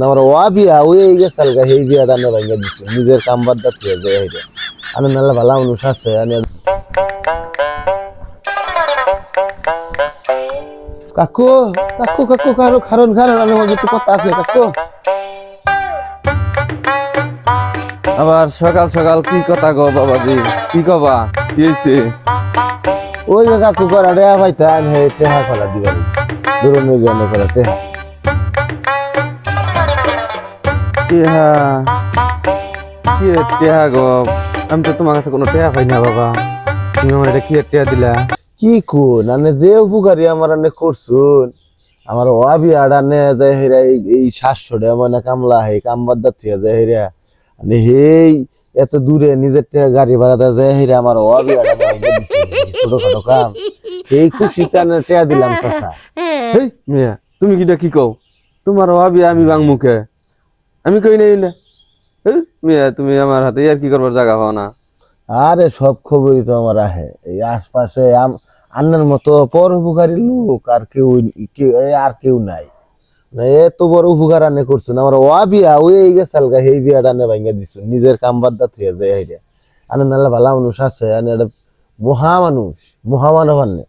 আমার ওয়া বিয়া ওই গেছাল গা সেই বিয়াটা আনে ভাঙ্গা দিছে নিজের কাম বাদ দিয়ে যায় হেরে আনে নালে ভালো মানুষ আছে আনে কাকু কাকু কাকু কারো কারণ কারণ আমার মধ্যে একটু কথা আছে কাকু আবার সকাল সকাল কি কথা গো বাবাজি কি কবা কি হইছে ওই যে কাকু করা রেয়া পাইতান হে টেহা ফেলা দিবা দূরে নিয়ে জানে করে টেহা টেহা কি টেহা গো আমি তো তোমার কাছে কোনো টেহা পাই না বাবা তুমি আমার এটা কি টেহা দিলা কি কোন আনে যে উপকারী আমার আনে করছুন আমার ওয়া বিয়াটা নে যায় হেরা এই 700 টাকা মানে কামলা হে কাম বাদ দিয়ে যায় হেরা মানে হেই এত দূরে নিজের টাকা গাড়ি ভাড়াতে যায় হেরা আমার ওয়া বিয়াটা ভাঙ্গা দিছে ছোটখাটো কাম এই খুশিতে আনে টাকা দিলাম চাচা হেই মিয়া তুমি কিটা কি কও তোমার ভাবি আমি বাং মুখে আমি কই নাই না হেই মিয়া তুমি আমার হাতে আর কি করবার জায়গা পাও না আরে সব খবরই তো আমার আহে এই আশপাশে আন্নার মতো পরোপকারী লোক আর আর কেউ নাই এত বড় উপকার আনে করছেন আমার ওয়া বিয়া ওই গেছাল গা সেই বিয়াটা আনে ভাঙ্গা দিছো নিজের কাম বাদ দিয়ে যায় হেরে আনে নালে ভালো মানুষ আছে আনে একটা মহা মানুষ মহামানব আনে